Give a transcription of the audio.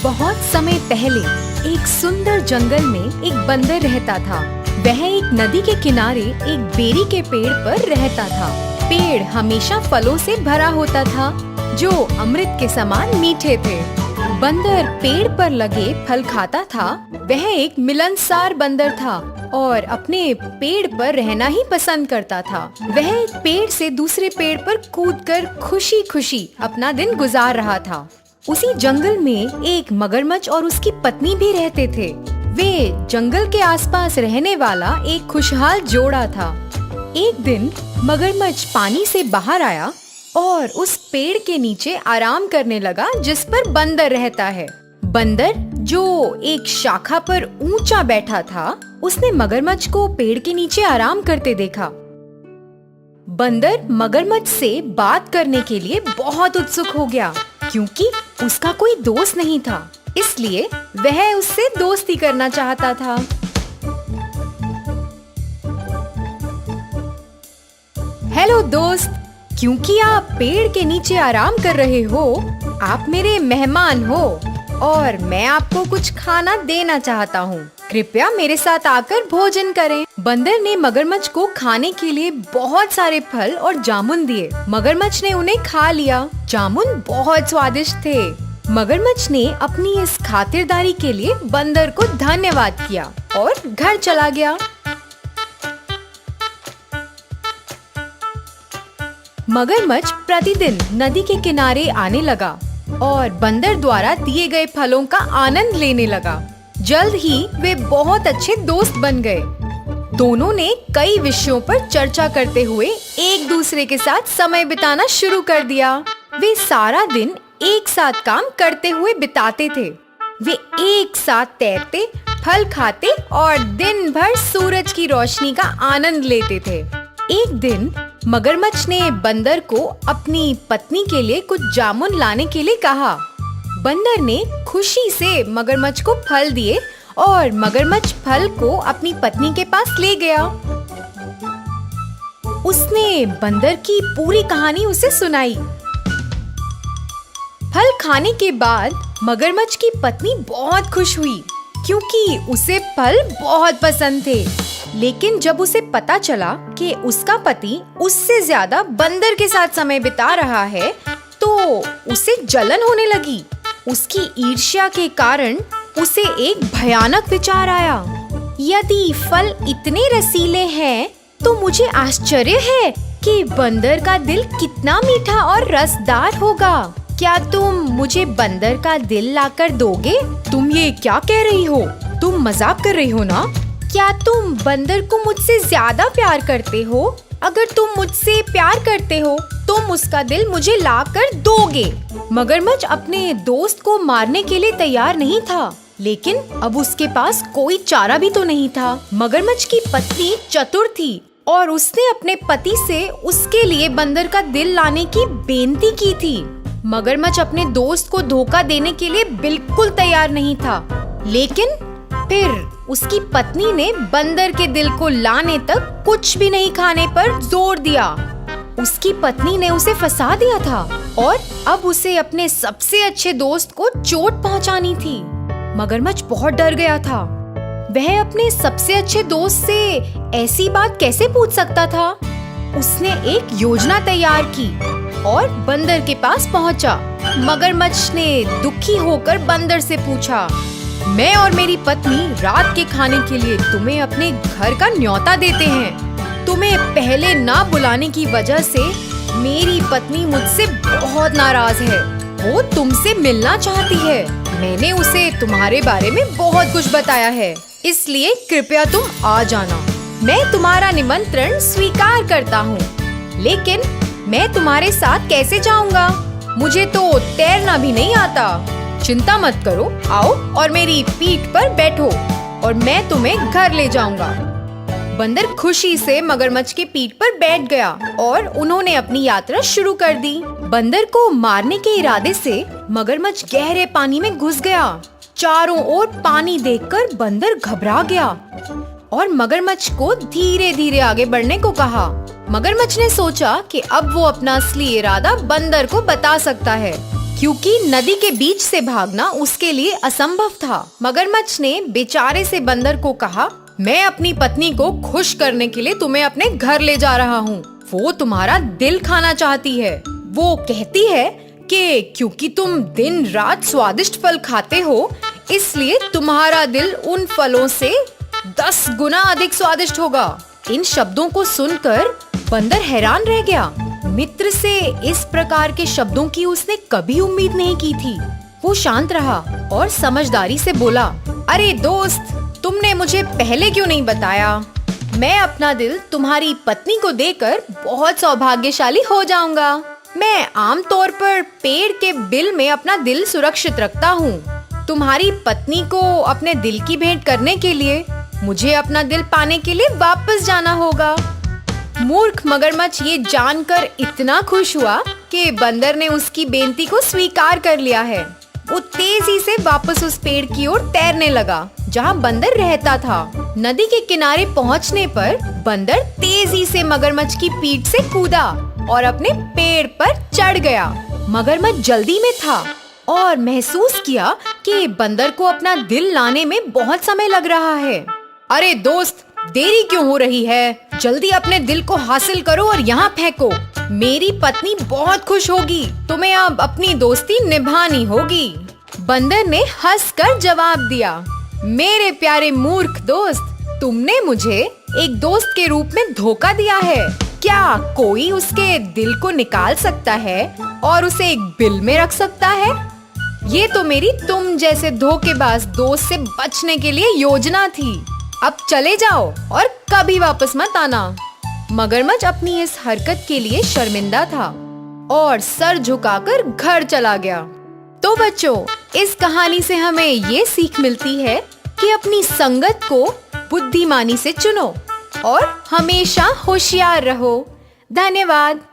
बहुत समय पहले एक सुंदर जंगल में एक बंदर रहता था। वह एक नदी के किनारे एक बेरी के पेड़ पर रहता था। पेड़ हमेशा फलों से भरा होता था जो अमृत के समान मीठे थे। बंदर पेड़ पर लगे फल खाता था। वह एक मिलनसार बंदर था और अपने पेड़ पर रहना ही पसंद करता था। वह एक पेड़ से दूसरे पेड़ पर कूदकर खुशी खुशी अपना दिन गुजार रहा था। उसी जंगल में एक मगरमच्छ और उसकी पत्नी भी रहते थे। वे जंगल के आसपास रहने वाला एक खुशहाल जोड़ा था। एक दिन मगरमच्छ पानी से बाहर आया और उस पेड़ के नीचे आराम करने लगा जिस पर बंदर रहता है। बंदर जो एक शाखा पर ऊंचा बैठा था, उसने मगरमच्छ को पेड़ के नीचे आराम करते देखा। बंदर मगरमच्छ से बात करने के लिए बहुत उत्सुक हो गया क्योंकि उसका कोई दोस्त नहीं था, इसलिए वह उससे दोस्ती करना चाहता था। हेलो दोस्त, क्योंकि आप पेड़ के नीचे आराम कर रहे हो, आप मेरे मेहमान हो और मैं आपको कुछ खाना देना चाहता हूँ। कृपया मेरे साथ आकर भोजन करें। बंदर ने मगरमच्छ को खाने के लिए बहुत सारे फल और जामुन दिए। मगरमच्छ ने उन्हें खा लिया। जामुन बहुत स्वादिष्ट थे। मगरमच्छ ने अपनी इस खातिरदारी के लिए बंदर को धन्यवाद किया और घर चला गया। मगरमच्छ प्रतिदिन नदी के किनारे आने लगा और बंदर द्वारा दिए गए फलों का आनंद लेने लगा। जल्द ही वे बहुत अच्छे दोस्त बन गए। दोनों ने कई विषयों पर चर्चा करते हुए एक दूसरे के साथ समय बिताना शुरू कर दिया। वे सारा दिन एक साथ काम करते हुए बिताते थे। वे एक साथ तैरते, फल खाते और दिन भर सूरज की रोशनी का आनंद लेते थे। एक दिन मगरमच्छ ने बंदर को अपनी पत्नी के लिए कुछ जामुन लाने के लिए कहा। बंदर ने खुशी से मगरमच्छ को फल दिए और मगरमच्छ फल को अपनी पत्नी के पास ले गया। उसने बंदर की पूरी कहानी उसे सुनाई। फल खाने के बाद मगरमच्छ की पत्नी बहुत खुश हुई क्योंकि उसे फल बहुत पसंद थे। लेकिन जब उसे पता चला कि उसका पति उससे ज्यादा बंदर के साथ समय बिता रहा है, तो उसे जलन होने लगी। उसकी ईर्ष्या के कारण उसे एक भयानक विचार आया। यदि फल इतने रसीले हैं, तो मुझे आश्चर्य है कि बंदर का दिल कितना मीठा और रसदार होगा। क्या तुम मुझे बंदर का दिल लाकर दोगे? तुम ये क्या कह रही हो? तुम मजाक कर रही हो ना? क्या तुम बंदर को मुझसे ज्यादा प्यार करते हो? अगर तुम मुझसे प्यार करते हो, तुम उसका दिल मुझे लाकर दोगे। मगरमच्छ अपने दोस्त को मारने के लिए तैयार नहीं था, लेकिन अब उसके पास कोई चारा भी तो नहीं था। मगरमच्छ की पत्नी चतुर थी और उसने अपने पति से उसके लिए बंदर का दिल लाने की बेनती की थी। मगरमच्छ अपने दोस्त को धोखा देने के लिए बिल्कुल तैयार नहीं था, लेकिन फिर उसकी पत्नी ने बंदर के दिल को लाने तक कुछ भी नहीं खाने पर जोर दिया। उसकी पत्नी ने उसे फंसा दिया था और अब उसे अपने सबसे अच्छे दोस्त को चोट पहुंचानी थी। मगरमच्छ बहुत डर गया था। वह अपने सबसे अच्छे दोस्त से ऐसी बात कैसे पूछ सकता था? उसने एक योजना तैयार की और बंदर के पास पहुंचा। मगरमच्छ ने दुखी होकर बंदर से पूछा, मैं और मेरी पत्नी रात के खाने के लिए तुम्हें अपने घर का न्योता देते हैं। तुम्हें पहले ना बुलाने की वजह से मेरी पत्नी मुझसे बहुत नाराज है। वो तुमसे मिलना चाहती है। मैंने उसे तुम्हारे बारे में बहुत कुछ बताया है, इसलिए कृपया तुम आ जाना। मैं तुम्हारा निमंत्रण स्वीकार करता हूँ, लेकिन मैं तुम्हारे साथ कैसे जाऊँगा? मुझे तो तैरना भी नहीं आता। चिंता मत करो, आओ और मेरी पीठ पर बैठो और मैं तुम्हें घर ले जाऊंगा। बंदर खुशी से मगरमच्छ की पीठ पर बैठ गया और उन्होंने अपनी यात्रा शुरू कर दी। बंदर को मारने के इरादे से मगरमच्छ गहरे पानी में घुस गया। चारों ओर पानी देखकर बंदर घबरा गया और मगरमच्छ को धीरे धीरे आगे बढ़ने को कहा। मगरमच्छ ने सोचा कि अब वो अपना असली इरादा बंदर को बता सकता है, क्योंकि नदी के बीच से भागना उसके लिए असंभव था। मगरमच्छ ने बेचारे से बंदर को कहा, मैं अपनी पत्नी को खुश करने के लिए तुम्हें अपने घर ले जा रहा हूँ। वो तुम्हारा दिल खाना चाहती है। वो कहती है कि क्योंकि तुम दिन रात स्वादिष्ट फल खाते हो, इसलिए तुम्हारा दिल उन फलों से 10 गुना अधिक स्वादिष्ट होगा। इन शब्दों को सुनकर बंदर हैरान रह गया। मित्र से इस प्रकार के शब्दों की उसने कभी उम्मीद नहीं की थी। वो शांत रहा और समझदारी से बोला, अरे दोस्त, तुमने मुझे पहले क्यों नहीं बताया? मैं अपना दिल तुम्हारी पत्नी को देकर बहुत सौभाग्यशाली हो जाऊंगा। मैं आमतौर पर पेड़ के बिल में अपना दिल सुरक्षित रखता हूँ। तुम्हारी पत्नी को अपने दिल की भेंट करने के लिए मुझे अपना दिल पाने के लिए वापस जाना होगा। मूर्ख मगरमच्छ ये जानकर इतना खुश हुआ कि बंदर ने उसकी बेनती को स्वीकार कर लिया है। वो तेजी से वापस उस पेड़ की ओर तैरने लगा जहाँ बंदर रहता था। नदी के किनारे पहुँचने पर बंदर तेजी से मगरमच्छ की पीठ से कूदा और अपने पेड़ पर चढ़ गया। मगरमच्छ जल्दी में था और महसूस किया कि बंदर को अपना दिल लाने में बहुत समय लग रहा है। अरे दोस्त, देरी क्यों हो रही है? जल्दी अपने दिल को हासिल करो और यहाँ फेंको। मेरी पत्नी बहुत खुश होगी। तुम्हें अब अपनी दोस्ती निभानी होगी। बंदर ने हंसकर जवाब दिया, मेरे प्यारे मूर्ख दोस्त, तुमने मुझे एक दोस्त के रूप में धोखा दिया है। क्या कोई उसके दिल को निकाल सकता है और उसे एक बिल में रख सकता है? ये तो मेरी तुम जैसे धोखेबाज दोस्त से बचने के लिए योजना थी। अब चले जाओ और कभी वापस मत आना। मगरमच्छ अपनी इस हरकत के लिए शर्मिंदा था और सर झुकाकर घर चला गया। तो बच्चों, इस कहानी से हमें ये सीख मिलती है कि अपनी संगत को बुद्धिमानी से चुनो और हमेशा होशियार रहो। धन्यवाद।